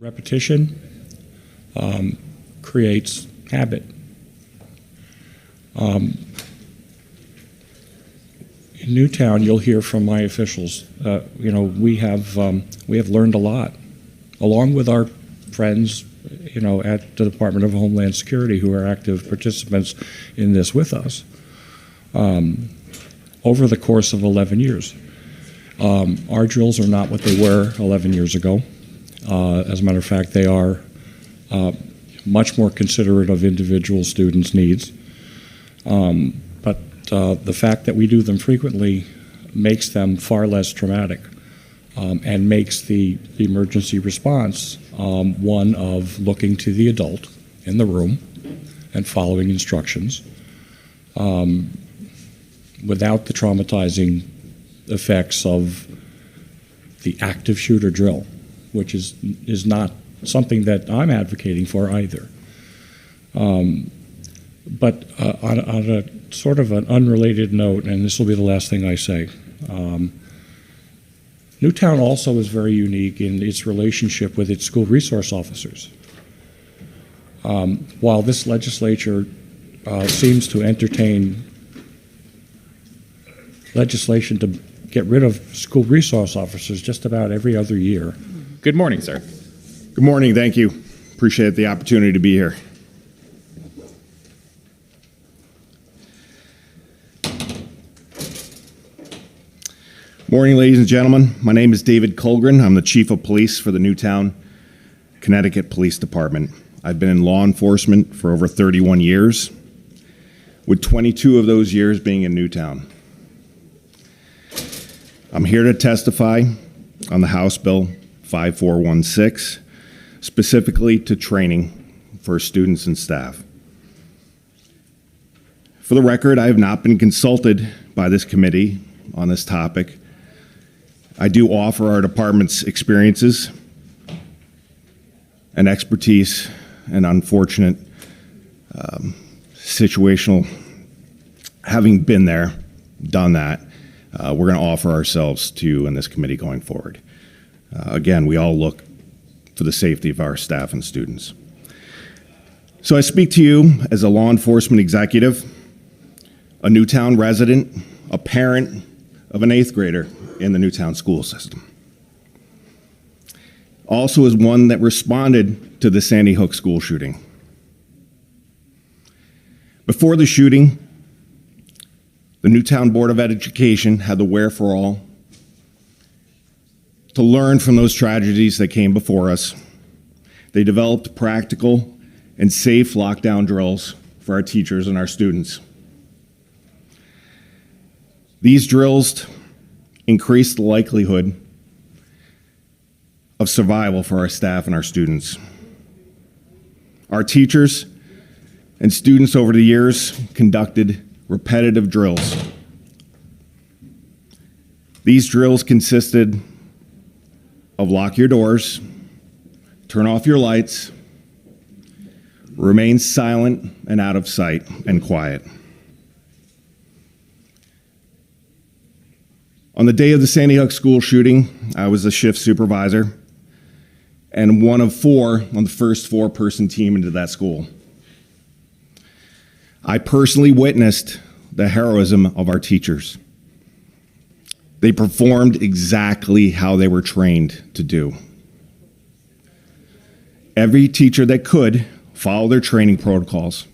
Repetition creates habit. In Newtown, you'll hear from my officials. We have learned a lot, along with our friends, at the Department of Homeland Security, who are active participants in this with us, over the course of 11 years. Our drills are not what they were 11 years ago. As a matter of fact, they are much more considerate of individual students' needs. But the fact that we do them frequently makes them far less traumatic and makes the emergency response one of looking to the adult in the room and following instructions without the traumatizing effects of the active shooter drill, which is not something that I'm advocating for either. But on a sort of an unrelated note, and this will be the last thing I say, Newtown also is very unique in its relationship with its school resource officers. While this legislature seems to entertain legislation to get rid of school resource officers just about every other year. Good morning, sir. Good morning, thank you. Appreciate the opportunity to be here. Morning, ladies and gentlemen. My name is David Colgren. I'm the Chief of Police for the Newtown, Connecticut Police Department. I've been in law enforcement for over 31 years, with 22 of those years being in Newtown. I'm here to testify on the House Bill 5416, specifically to training for students and staff. For the record, I have not been consulted by this committee on this topic. I do offer our department's experiences and expertise and unfortunate situational, having been there, done that, we're going to offer ourselves to you in this committee going forward. Again, we all look for the safety of our staff and students. So I speak to you as a law enforcement executive, a Newtown resident, a parent of an 8th grader in the Newtown school system. Also as one that responded to the Sandy Hook school shooting. Before the shooting, the Newtown Board of Education had the wherewithal to learn from those tragedies that came before us. They developed practical and safe lockdown drills for our teachers and our students. These drills increased the likelihood of survival for our staff and our students. Our teachers and students over the years conducted repetitive drills. These drills consisted of lock your doors, turn off your lights, remain silent and out of sight and quiet. On the day of the Sandy Hook school shooting, I was a shift supervisor and one of 4 on the first 4-person team into that school. I personally witnessed the heroism of our teachers. They performed exactly how they were trained to do. Every teacher that could follow their training protocols.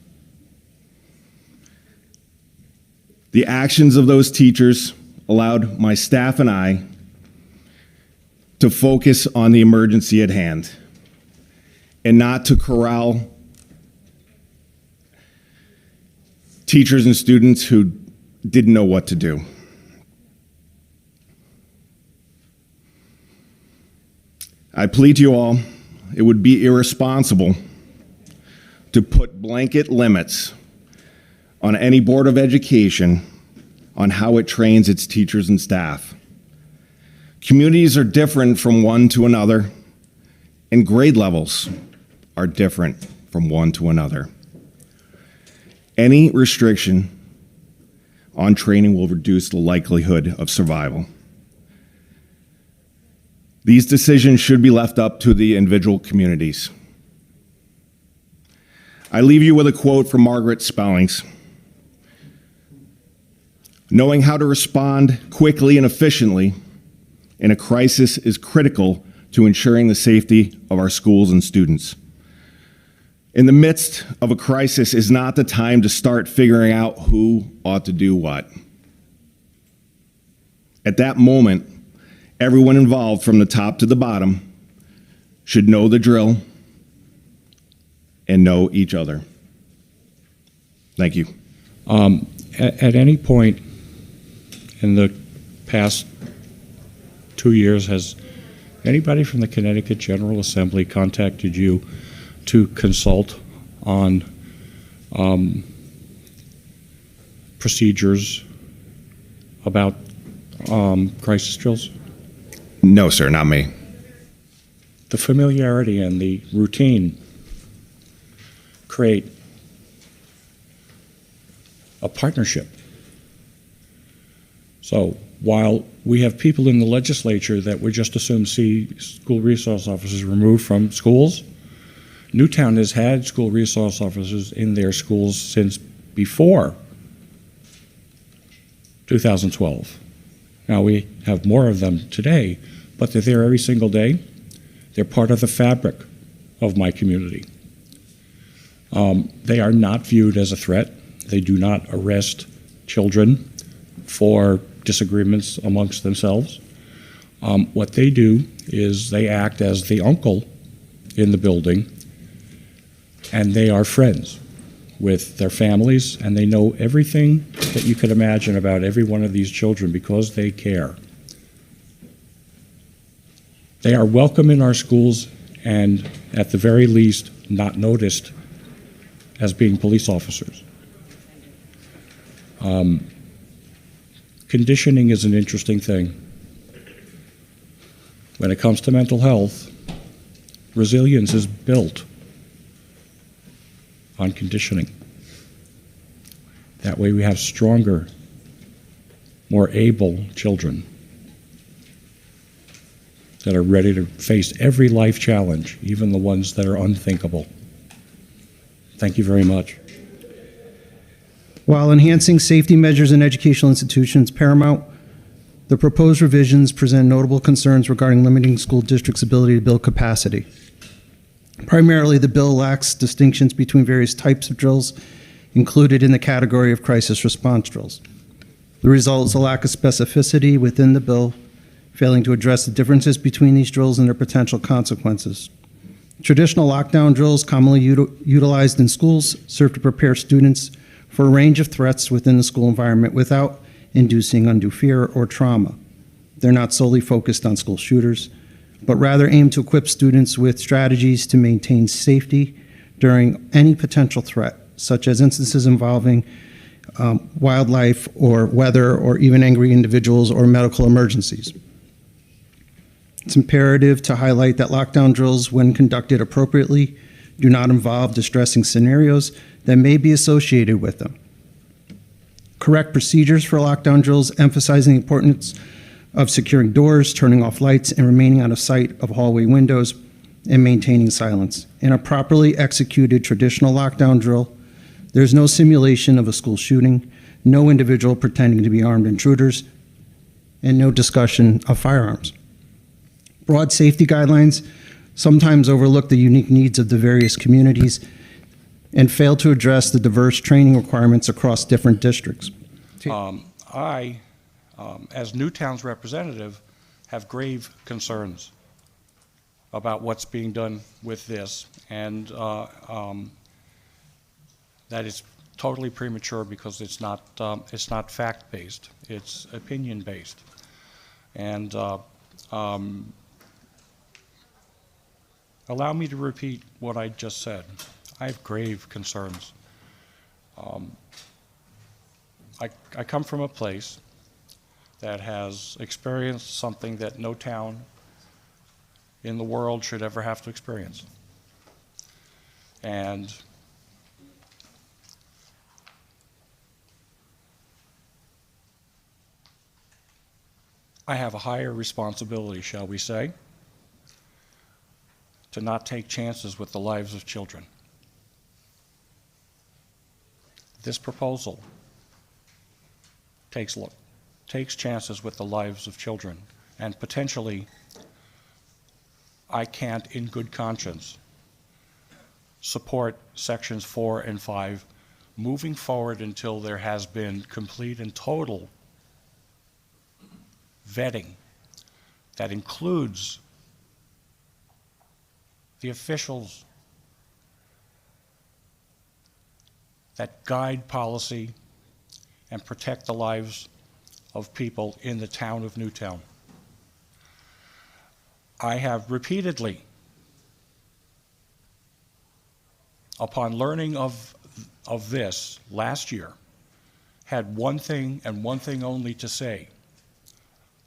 The actions of those teachers allowed my staff and I to focus on the emergency at hand and not to corral teachers and students who didn't know what to do. I plead to you all, it would be irresponsible to put blanket limits on any Board of Education on how it trains its teachers and staff. Communities are different from one to another, and grade levels are different from one to another. Any restriction on training will reduce the likelihood of survival. These decisions should be left up to the individual communities. I leave you with a quote from Margaret Spellings. Knowing how to respond quickly and efficiently in a crisis is critical to ensuring the safety of our schools and students. In the midst of a crisis is not the time to start figuring out who ought to do what. At that moment, everyone involved from the top to the bottom should know the drill and know each other. Thank you. At any point in the past 2 years, has anybody from the Connecticut General Assembly contacted you to consult on procedures about crisis drills? No, sir, not me. The familiarity and the routine create a partnership. So while we have people in the legislature that would just assume see school resource officers removed from schools, Newtown has had school resource officers in their schools since before 2012. Now we have more of them today, but they're there every single day. They're part of the fabric of my community. They are not viewed as a threat. They do not arrest children for disagreements amongst themselves. What they do is they act as the uncle in the building, and they are friends with their families, and they know everything that you could imagine about every one of these children because they care. They are welcome in our schools and, at the very least, not noticed as being police officers. Conditioning is an interesting thing. When it comes to mental health, resilience is built on conditioning. That way we have stronger, more able children that are ready to face every life challenge, even the ones that are unthinkable. Thank you very much. While enhancing safety measures in educational institutions paramount, the proposed revisions present notable concerns regarding limiting school districts' ability to build capacity. Primarily, the bill lacks distinctions between various types of drills included in the category of crisis response drills. The result is a lack of specificity within the bill, failing to address the differences between these drills and their potential consequences. Traditional lockdown drills, commonly utilized in schools, serve to prepare students for a range of threats within the school environment without inducing undue fear or trauma. They're not solely focused on school shooters, but rather aim to equip students with strategies to maintain safety during any potential threat, such as instances involving wildlife or weather or even angry individuals or medical emergencies. It's imperative to highlight that lockdown drills, when conducted appropriately, do not involve distressing scenarios that may be associated with them. Correct procedures for lockdown drills, emphasizing the importance of securing doors, turning off lights, and remaining out of sight of hallway windows, and maintaining silence. In a properly executed traditional lockdown drill, there's no simulation of a school shooting, no individual pretending to be armed intruders, and no discussion of firearms. Broad safety guidelines sometimes overlook the unique needs of the various communities and fail to address the diverse training requirements across different districts. I, as Newtown's representative, have grave concerns about what's being done with this, and that is totally premature because it's not fact-based, it's opinion-based. And allow me to repeat what I just said. I have grave concerns. I come from a place that has experienced something that no town in the world should ever have to experience. And I have a higher responsibility, shall we say, to not take chances with the lives of children. This proposal takes chances with the lives of children, and potentially, I can't, in good conscience, support sections 4 and 5 moving forward until there has been complete and total vetting that includes the officials that guide policy and protect the lives of people in the town of Newtown. I have repeatedly, upon learning of this last year, had one thing and one thing only to say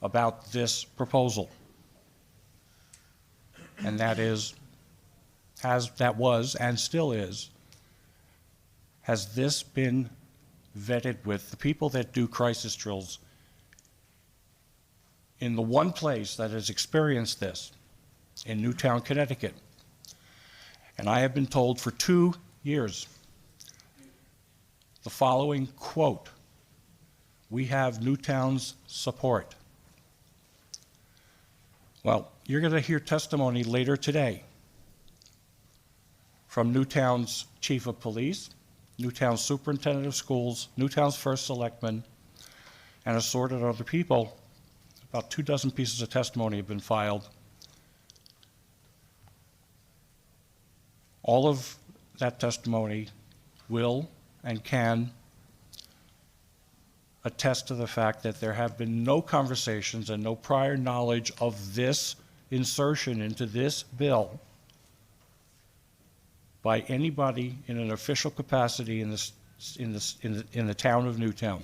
about this proposal, and that is, that was and still is, has this been vetted with the people that do crisis drills in the one place that has experienced this, in Newtown, Connecticut? And I have been told for 2 years the following quote: "We have Newtown's support." Well, you're going to hear testimony later today from Newtown's chief of police, Newtown's superintendent of schools, Newtown's first selectman, and assorted other people. About 24 pieces of testimony have been filed. All of that testimony will and can attest to the fact that there have been no conversations and no prior knowledge of this insertion into this bill by anybody in an official capacity in the town of Newtown.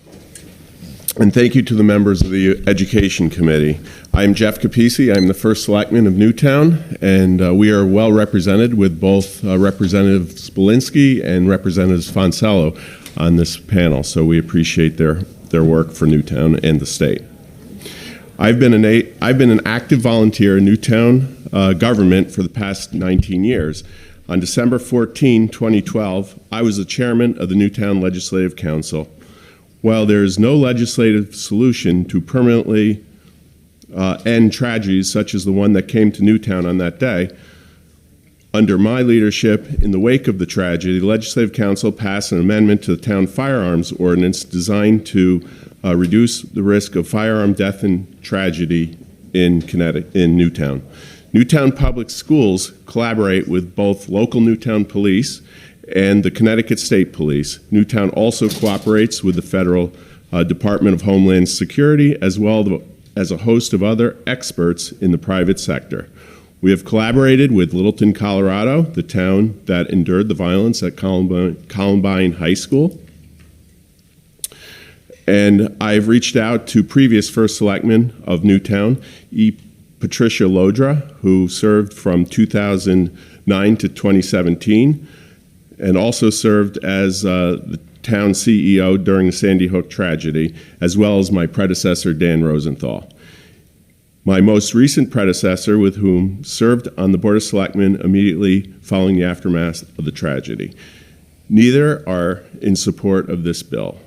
And thank you to the members of the Education Committee. I'm Jeff Capisi. I'm the first selectman of Newtown, and we are well represented with both Representatives Bolinsky and Representatives Fonsello on this panel, so we appreciate their work for Newtown and the state. I've been an active volunteer in Newtown government for the past 19 years. On December 14, 2012, I was the chairman of the Newtown Legislative Council. While there is no legislative solution to permanently end tragedies such as the one that came to Newtown on that day, under my leadership, in the wake of the tragedy, the Legislative Council passed an amendment to the town firearms ordinance designed to reduce the risk of firearm death and tragedy in Newtown. Newtown Public Schools collaborate with both local Newtown police and the Connecticut State Police. Newtown also cooperates with the Federal Department of Homeland Security, as well as a host of other experts in the private sector. We have collaborated with Littleton, Colorado, the town that endured the violence at Columbine High School. And I've reached out to previous first selectmen of Newtown, Patricia Lodra, who served from 2009 to 2017, and also served as the town CEO during the Sandy Hook tragedy, as well as my predecessor, Dan Rosenthal. My most recent predecessor, with whom served on the Board of Selectmen immediately following the aftermath of the tragedy. Neither are in support of this bill.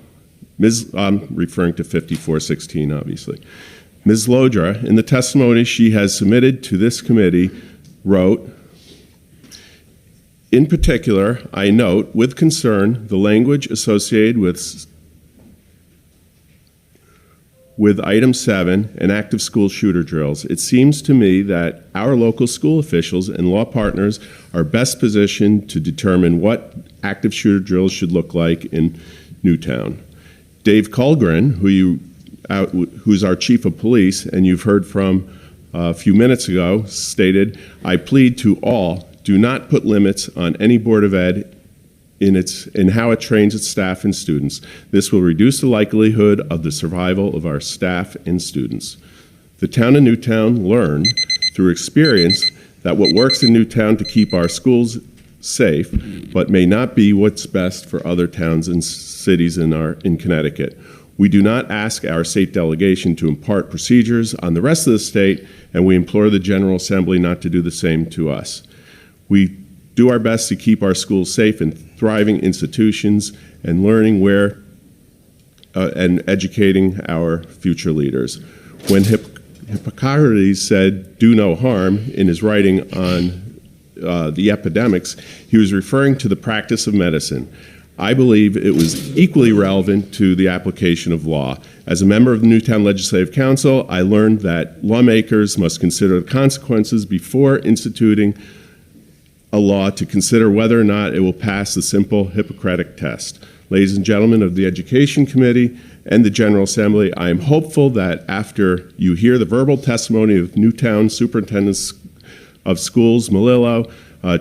I'm referring to 5416, obviously. Ms. Lodra, in the testimony she has submitted to this committee, wrote, "In particular, I note with concern the language associated with item 7 and active school shooter drills. It seems to me that our local school officials and law partners are best positioned to determine what active shooter drills should look like in Newtown. Dave Colgren, who's our chief of police, and you've heard from a few minutes ago, stated, I plead to all, do not put limits on any Board of Ed in how it trains its staff and students. This will reduce the likelihood of the survival of our staff and students. The town of Newtown learned through experience that what works in Newtown to keep our schools safe, but may not be what's best for other towns and cities in Connecticut. We do not ask our state delegation to impart procedures on the rest of the state, and we implore the General Assembly not to do the same to us. We do our best to keep our schools safe and thriving institutions and learning where and educating our future leaders. When Hippocrates said, "Do no harm," in his writing on the epidemics, he was referring to the practice of medicine. I believe it was equally relevant to the application of law. As a member of the Newtown Legislative Council, I learned that lawmakers must consider the consequences before instituting a law to consider whether or not it will pass the simple Hippocratic test. Ladies and gentlemen of the Education Committee and the General Assembly, I am hopeful that after you hear the verbal testimony of Newtown Superintendents of Schools Melillo,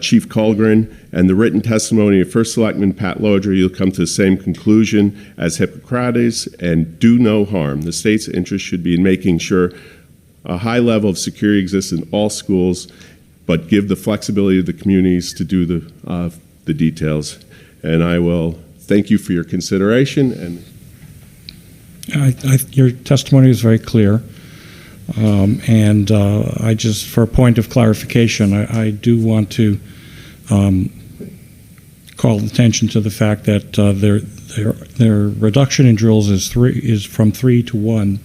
Chief Colgren, and the written testimony of First Selectman Pat Lodry, you'll come to the same conclusion as Hippocrates and do no harm. The state's interest should be in making sure a high level of security exists in all schools, but give the flexibility of the communities to do the details. And I will thank you for your consideration. And Your testimony is very clear. I just, for a point of clarification, I do want to call attention to the fact that their reduction in drills is from 3 to 1.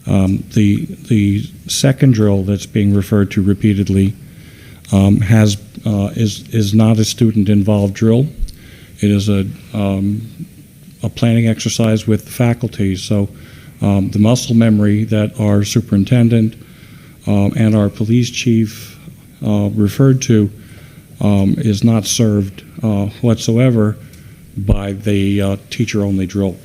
The second drill that's being referred to repeatedly is not a student-involved drill. It is a planning exercise with the faculty. So the muscle memory that our superintendent and our police chief referred to is not served whatsoever by the teacher-only drill.